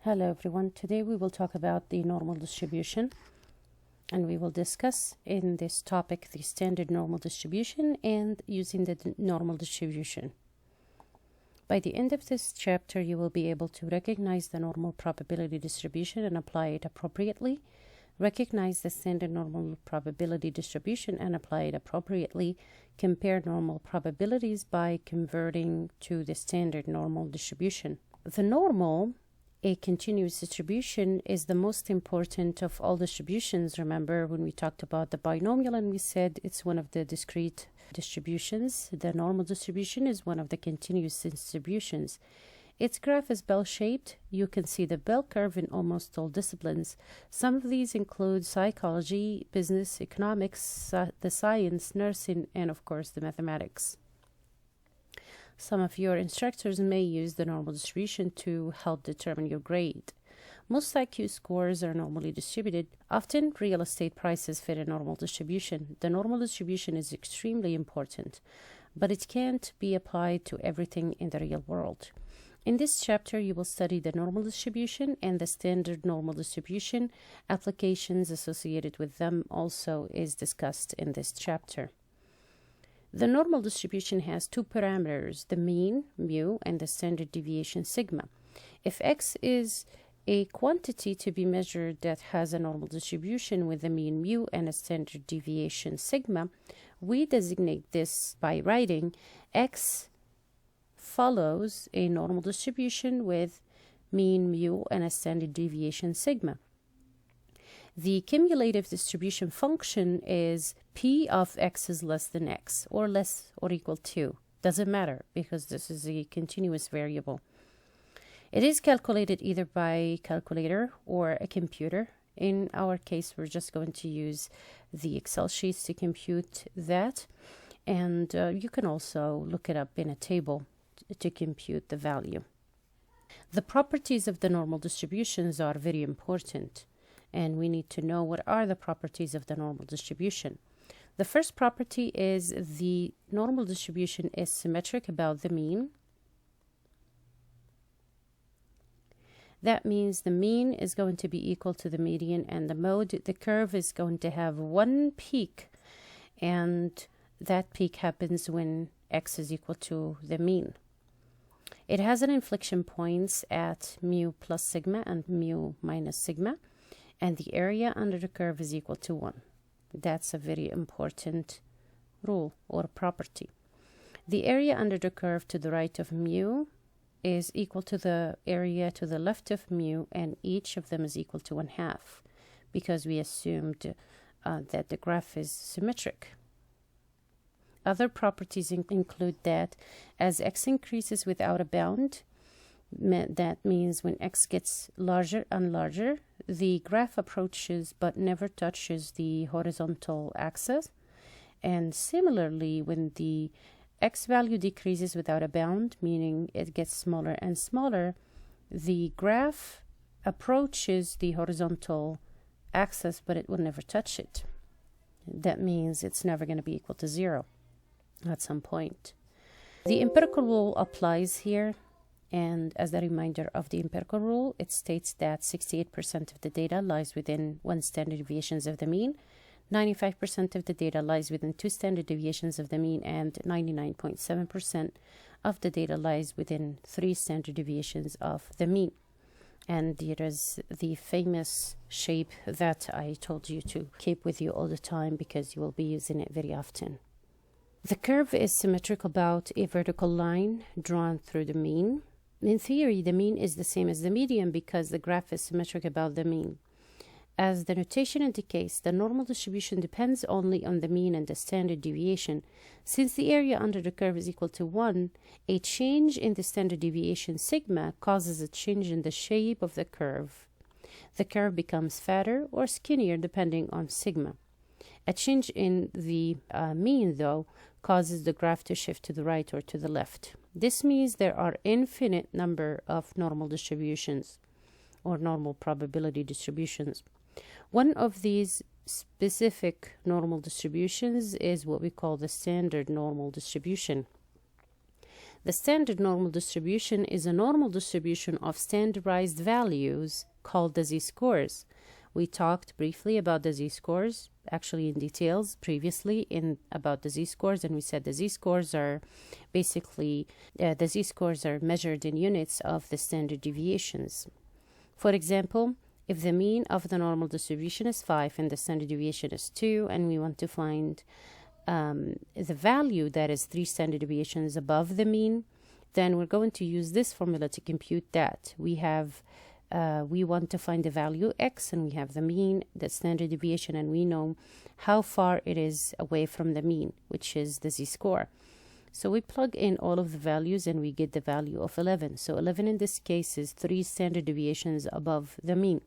Hello everyone, today we will talk about the normal distribution, and we will discuss in this topic the standard normal distribution and using the normal distribution. By the end of this chapter, you will be able to recognize the normal probability distribution and apply it appropriately, recognize the standard normal probability distribution and apply it appropriately, compare normal probabilities by converting to the standard normal distribution. The normal, a continuous distribution, is the most important of all distributions. Remember when we talked about the binomial and we said it's one of the discrete distributions. The normal distribution is one of the continuous distributions. Its graph is bell-shaped. You can see the bell curve in almost all disciplines. Some of these include psychology, business, economics, the science, nursing, and of course the mathematics. Some of your instructors may use the normal distribution to help determine your grade. Most IQ scores are normally distributed. Often, real estate prices fit a normal distribution. The normal distribution is extremely important, but it can't be applied to everything in the real world. In this chapter, you will study the normal distribution and the standard normal distribution. Applications associated with them also is discussed in this chapter. The normal distribution has two parameters, the mean, mu, and the standard deviation, sigma. If x is a quantity to be measured that has a normal distribution with a mean mu and a standard deviation, sigma, we designate this by writing x follows a normal distribution with mean mu and a standard deviation, sigma. The cumulative distribution function is p of x is less than x, or less or equal to. Doesn't matter because this is a continuous variable. It is calculated either by calculator or a computer. In our case, we're just going to use the Excel sheets to compute that. And you can also look it up in a table to compute the value. The properties of the normal distributions are very important, and we need to know what are the properties of the normal distribution. The first property is the normal distribution is symmetric about the mean. That means the mean is going to be equal to the median, and the curve is going to have one peak, and that peak happens when x is equal to the mean. It has an inflection points at mu plus sigma and mu minus sigma, and the area under the curve is equal to 1. That's a very important rule or property. The area under the curve to the right of mu is equal to the area to the left of mu, and each of them is equal to 1/2 because we assumed that the graph is symmetric. Other properties include that as x increases without a bound, that means when x gets larger and larger, the graph approaches but never touches the horizontal axis. And similarly, when the x value decreases without a bound, meaning it gets smaller and smaller, the graph approaches the horizontal axis, but it will never touch it. That means it's never going to be equal to 0 at some point. The empirical rule applies here. And as a reminder of the empirical rule, it states that 68% of the data lies within 1 standard deviations of the mean, 95% of the data lies within 2 standard deviations of the mean, and 99.7% of the data lies within 3 standard deviations of the mean. And there is the famous shape that I told you to keep with you all the time because you will be using it very often. The curve is symmetric about a vertical line drawn through the mean. In theory, the mean is the same as the median because the graph is symmetric about the mean. As the notation indicates, the normal distribution depends only on the mean and the standard deviation. Since the area under the curve is equal to 1, a change in the standard deviation sigma causes a change in the shape of the curve. The curve becomes fatter or skinnier depending on sigma. A change in the mean, though, causes the graph to shift to the right or to the left. This means there are infinite number of normal distributions or normal probability distributions. One of these specific normal distributions is what we call the standard normal distribution. The standard normal distribution is a normal distribution of standardized values called the z-scores. We talked briefly about the z-scores, actually in details previously about the z-scores, and we said the z-scores are basically, the z-scores are measured in units of the standard deviations. For example, if the mean of the normal distribution is 5 and the standard deviation is 2, and we want to find the value that is 3 standard deviations above the mean, then we're going to use this formula to compute that. We want to find the value x, and we have the mean, the standard deviation, and we know how far it is away from the mean, which is the z-score. So we plug in all of the values and we get the value of 11. So 11 in this case is 3 standard deviations above the mean.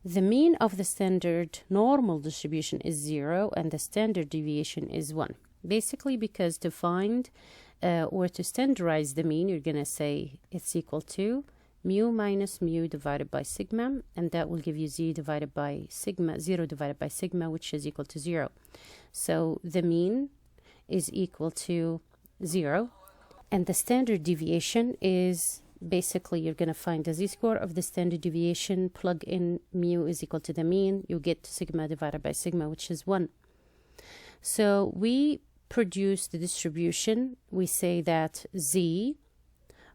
The mean of the standard normal distribution is 0 and the standard deviation is 1. Basically, because to find or to standardize the mean, you're going to say it's equal to mu minus mu divided by sigma, and that will give you z divided by sigma, 0 divided by sigma, which is equal to 0. So the mean is equal to 0, and the standard deviation is basically, you're going to find the z-score of the standard deviation, plug in mu is equal to the mean, you get sigma divided by sigma, which is 1. So we produce the distribution. We say that z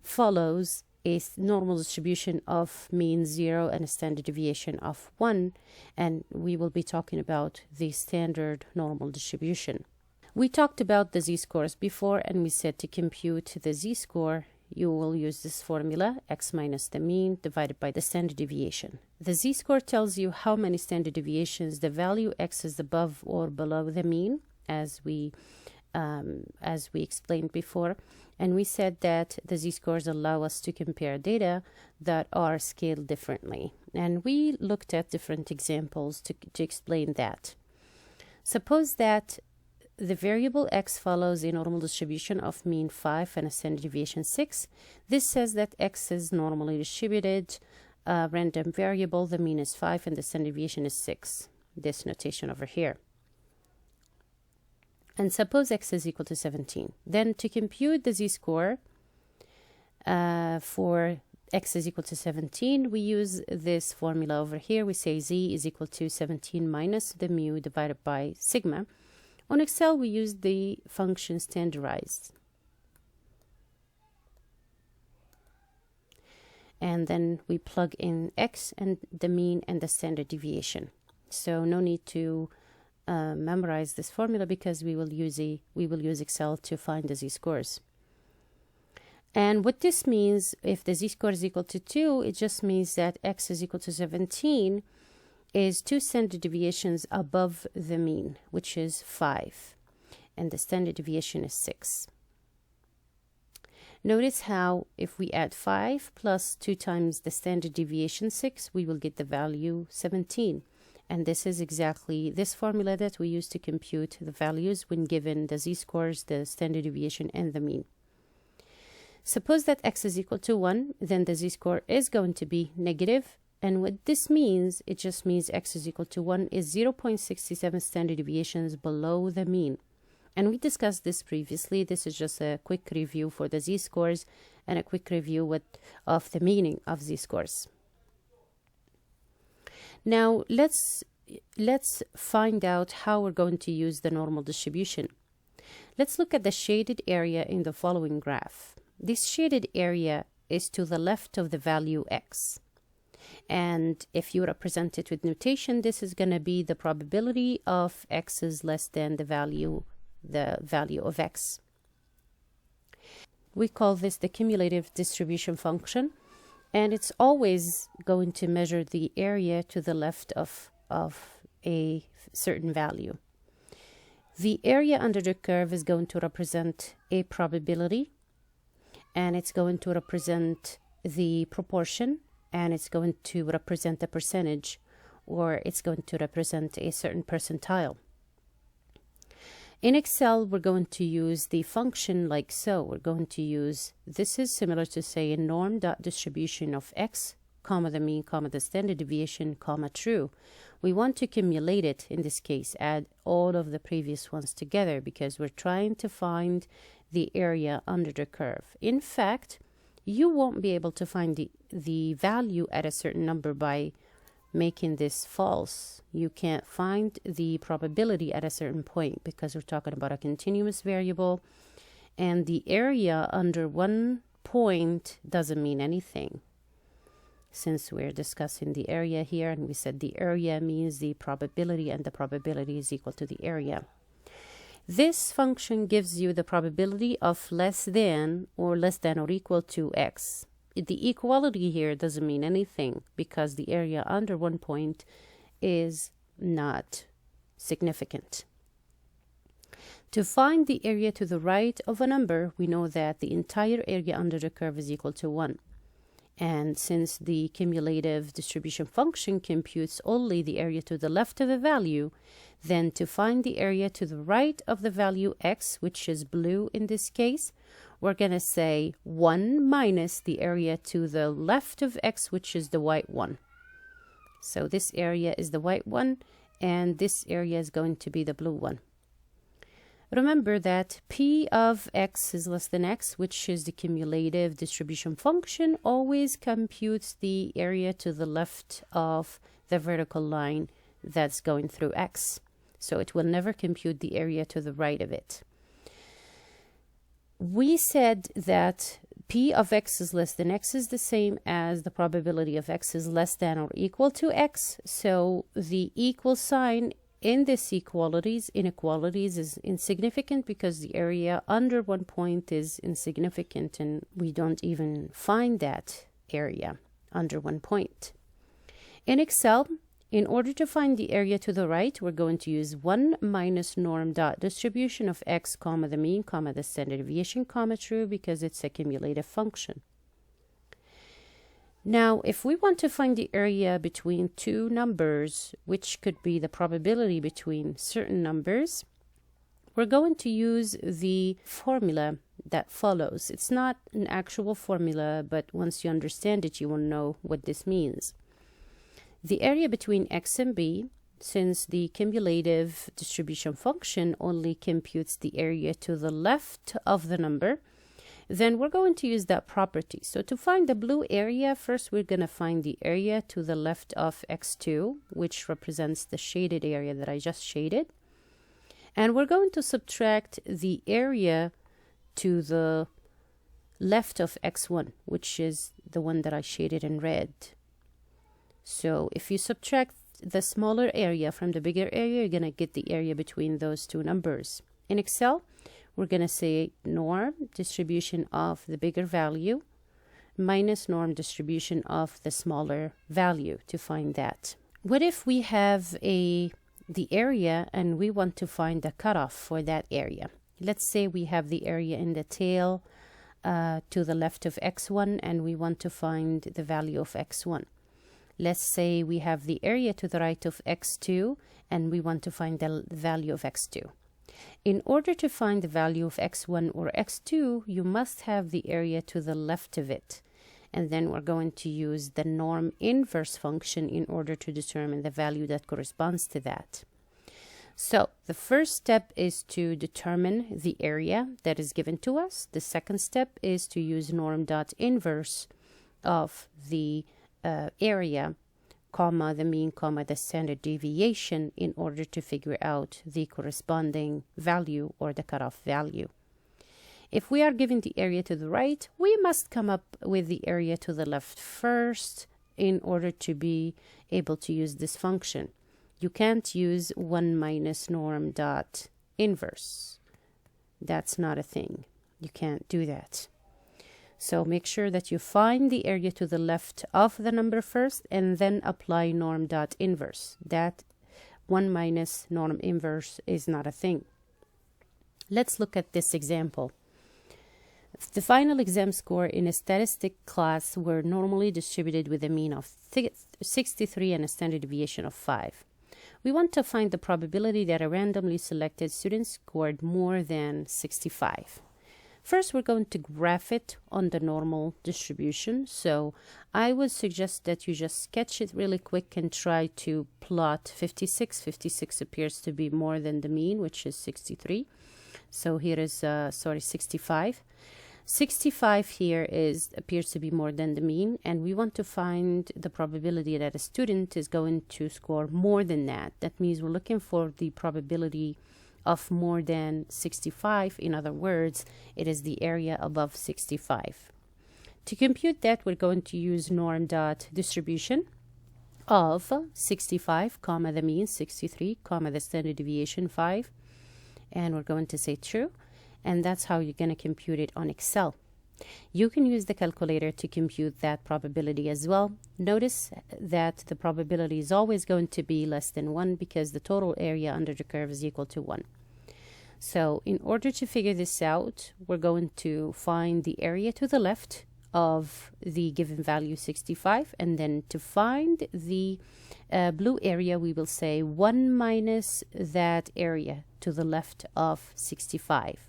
follows a normal distribution of mean 0 and a standard deviation of 1, and we will be talking about the standard normal distribution. We talked about the z-scores before, and we said to compute the z-score, you will use this formula, x minus the mean divided by the standard deviation. The z-score tells you how many standard deviations the value x is above or below the mean, as we explained before. And we said that the z-scores allow us to compare data that are scaled differently. And we looked at different examples to explain that. Suppose that the variable x follows a normal distribution of mean 5 and a standard deviation 6. This says that x is normally distributed, random variable, the mean is 5 and the standard deviation is 6. This notation over here. And suppose x is equal to 17. Then to compute the z-score for x is equal to 17, we use this formula over here. We say z is equal to 17 minus the mu divided by sigma. On Excel, we use the function standardized. And then we plug in x and the mean and the standard deviation. So no need to memorize this formula because we will use Excel to find the z-scores. And what this means, if the z-score is equal to 2, it just means that x is equal to 17 is 2 standard deviations above the mean, which is 5, and the standard deviation is 6. Notice how if we add 5 plus 2 times the standard deviation 6, we will get the value 17. And this is exactly this formula that we use to compute the values when given the z-scores, the standard deviation, and the mean. Suppose that x is equal to 1, then the z-score is going to be negative. And what this means, it just means x is equal to 1 is 0.67 standard deviations below the mean. And we discussed this previously. This is just a quick review for the z-scores and a quick review of the meaning of z-scores. Now, let's find out how we're going to use the normal distribution. Let's look at the shaded area in the following graph. This shaded area is to the left of the value x. And if you represent it with notation, this is going to be the probability of x is less than the value of x. We call this the cumulative distribution function, and it's always going to measure the area to the left of a certain value. The area under the curve is going to represent a probability, and it's going to represent the proportion, and it's going to represent a percentage, or it's going to represent a certain percentile. In Excel, we're going to use the function like so. We're going to use, this is similar to say a norm.distribution of x, comma the mean, comma the standard deviation, comma true. We want to accumulate it, in this case, add all of the previous ones together because we're trying to find the area under the curve. In fact, you won't be able to find the value at a certain number by making this false. You can't find the probability at a certain point because we're talking about a continuous variable, and the area under one point doesn't mean anything. Since we're discussing the area here, and we said the area means the probability, and the probability is equal to the area. This function gives you the probability of less than or equal to x. The equality here doesn't mean anything because the area under one point is not significant. To find the area to the right of a number, we know that the entire area under the curve is equal to 1. And since the cumulative distribution function computes only the area to the left of a value, then to find the area to the right of the value x, which is blue in this case, we're going to say 1 minus the area to the left of x, which is the white one. So this area is the white one, and this area is going to be the blue one. Remember that p of x is less than x, which is the cumulative distribution function, always computes the area to the left of the vertical line that's going through x. So it will never compute the area to the right of it. We said that p of x is less than x is the same as the probability of x is less than or equal to x. So the equal sign in this inequalities is insignificant because the area under one point is insignificant, and we don't even find that area under one point. In Excel, in order to find the area to the right, we're going to use 1 minus norm.distribution of x, comma, the mean, comma, the standard deviation, comma, true, because it's a cumulative function. Now, if we want to find the area between two numbers, which could be the probability between certain numbers, we're going to use the formula that follows. It's not an actual formula, but once you understand it, you will know what this means. The area between x and b, since the cumulative distribution function only computes the area to the left of the number, then we're going to use that property. So to find the blue area, first we're going to find the area to the left of x2, which represents the shaded area that I just shaded. And we're going to subtract the area to the left of x1, which is the one that I shaded in red. So if you subtract the smaller area from the bigger area, you're going to get the area between those two numbers. In Excel, we're going to say norm distribution of the bigger value minus norm distribution of the smaller value to find that. What if we have the area and we want to find the cutoff for that area? Let's say we have the area in the tail to the left of x1 and we want to find the value of x1. Let's say we have the area to the right of x2 and we want to find the value of x2. In order to find the value of x1 or x2, you must have the area to the left of it. And then we're going to use the norm inverse function in order to determine the value that corresponds to that. So the first step is to determine the area that is given to us. The second step is to use norm.inverse of the area, comma, the mean, comma, the standard deviation in order to figure out the corresponding value or the cutoff value. If we are given the area to the right, we must come up with the area to the left first in order to be able to use this function. You can't use 1 minus norm dot inverse. That's not a thing. You can't do that. So make sure that you find the area to the left of the number first and then apply norm dot inverse. That 1 minus norm inverse is not a thing. Let's look at this example. The final exam score in a statistic class were normally distributed with a mean of 63 and a standard deviation of 5. We want to find the probability that a randomly selected student scored more than 65. First, we're going to graph it on the normal distribution. So I would suggest that you just sketch it really quick and try to plot 56. 56 appears to be more than the mean, which is 63. So here is 65. 65 here appears to be more than the mean, and we want to find the probability that a student is going to score more than that. That means we're looking for the probability of more than 65. In other words, it is the area above 65. To compute that, we're going to use norm.distribution of 65, comma the mean 63, comma the standard deviation 5, and we're going to say true. And that's how you're going to compute it on Excel. You can use the calculator to compute that probability as well. Notice that the probability is always going to be less than 1 because the total area under the curve is equal to 1. So in order to figure this out, we're going to find the area to the left of the given value 65, and then to find the blue area, we will say 1 minus that area to the left of 65.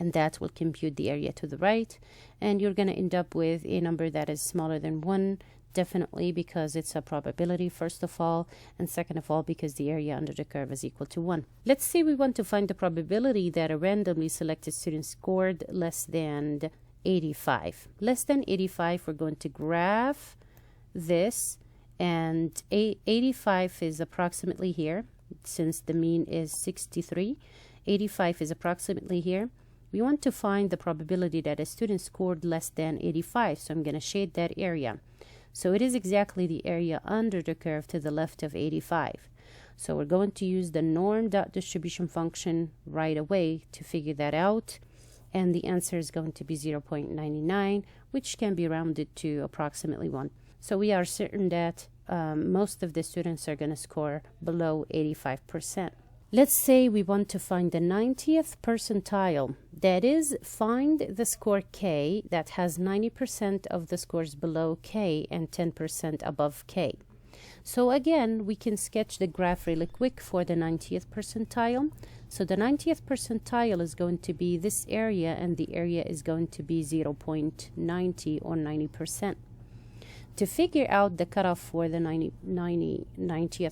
And that will compute the area to the right, and you're going to end up with a number that is smaller than 1, definitely because it's a probability, first of all, and second of all because the area under the curve is equal to 1. Let's say we want to find the probability that a randomly selected student scored less than 85. Less than 85, we're going to graph this, and 85 is approximately here. Since the mean is 63, 85 is approximately here. We want to find the probability that a student scored less than 85, so I'm going to shade that area. So it is exactly the area under the curve to the left of 85. So we're going to use the norm.distribution function right away to figure that out, and the answer is going to be 0.99, which can be rounded to approximately 1. So we are certain that most of the students are going to score below 85%. Let's say we want to find the 90th percentile. That is, find the score K that has 90% of the scores below K and 10% above K. So again, we can sketch the graph really quick for the 90th percentile. So the 90th percentile is going to be this area, and the area is going to be 0.90 or 90%. To figure out the cutoff for the 90th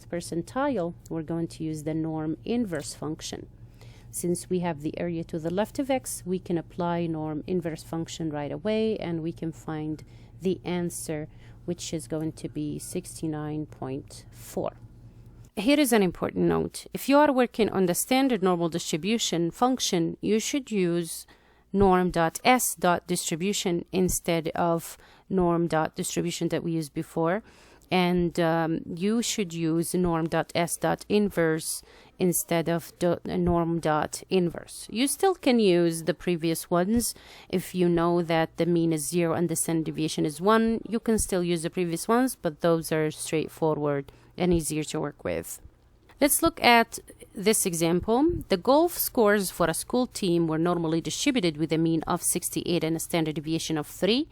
percentile, we're going to use the norm inverse function. Since we have the area to the left of x, we can apply norm inverse function right away, and we can find the answer, which is going to be 69.4. Here is an important note. If you are working on the standard normal distribution function, you should use NORM.S.DIST instead of norm.distribution that we used before, and you should use norm.S.inverse instead of norm.inverse. You still can use the previous ones. If you know that the mean is 0 and the standard deviation is 1, you can still use the previous ones, but those are straightforward and easier to work with. Let's look at this example. The golf scores for a school team were normally distributed with a mean of 68 and a standard deviation of 3.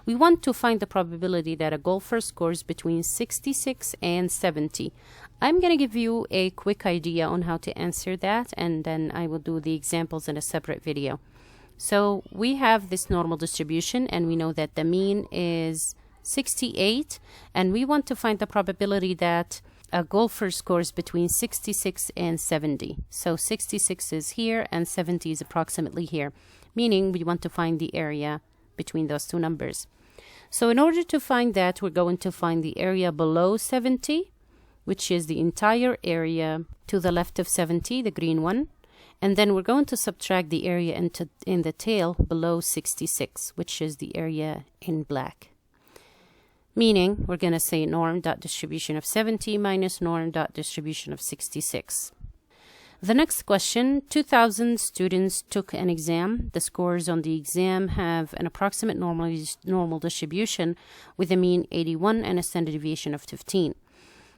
We want to find the probability that a golfer scores between 66 and 70. I'm going to give you a quick idea on how to answer that, and then I will do the examples in a separate video. So we have this normal distribution, and we know that the mean is 68, and we want to find the probability that a golfer scores between 66 and 70. So 66 is here and 70 is approximately here, meaning we want to find the area between those two numbers. So in order to find that, we're going to find the area below 70, which is the entire area to the left of 70, the green one. And then we're going to subtract the area in the tail below 66, which is the area in black. Meaning, we're going to say norm.distribution of 70 minus norm.distribution of 66. The next question, 2,000 students took an exam. The scores on the exam have an approximate normal distribution with a mean 81 and a standard deviation of 15.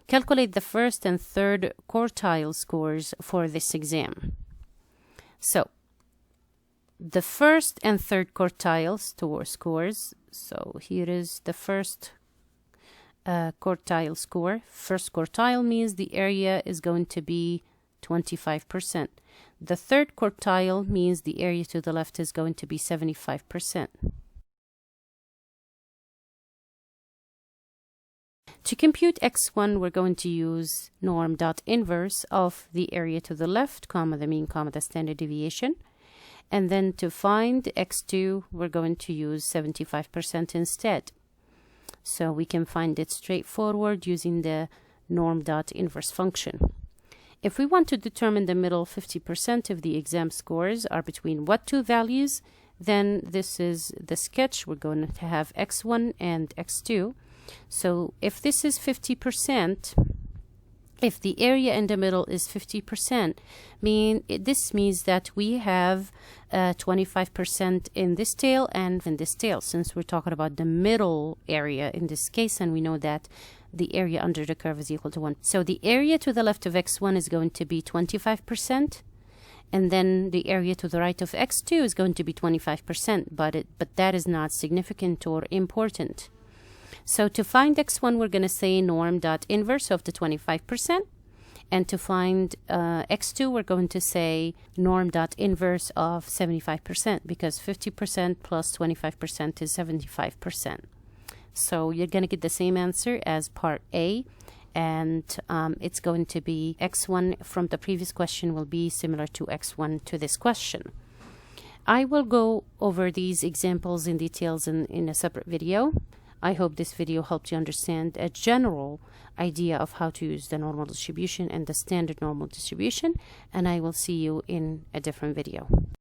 Calculate the first and third quartile scores for this exam. So, the first and third quartiles to scores. So, here is the first quartile score. First quartile means the area is going to be 25%. The third quartile means the area to the left is going to be 75%. To compute x1, we're going to use norm.inverse of the area to the left, comma the mean, comma the standard deviation. And then to find x2, we're going to use 75% instead. So we can find it straightforward using the norm.inverse function. If we want to determine the middle 50% of the exam scores are between what two values, then this is the sketch. We're going to have x1 and x2. So if this is 50%, if the area in the middle is 50%, this means that we have 25% in this tail and in this tail, since we're talking about the middle area in this case, and we know that the area under the curve is equal to 1. So the area to the left of x1 is going to be 25%, and then the area to the right of x2 is going to be 25%, but that is not significant or important. So to find x1, we're going to say norm.inverse of the 25%. And to find x2, we're going to say norm.inverse of 75%, because 50% plus 25% is 75%. So you're going to get the same answer as part A. And it's going to be x1 from the previous question will be similar to x1 to this question. I will go over these examples in details in a separate video. I hope this video helped you understand a general idea of how to use the normal distribution and the standard normal distribution, and I will see you in a different video.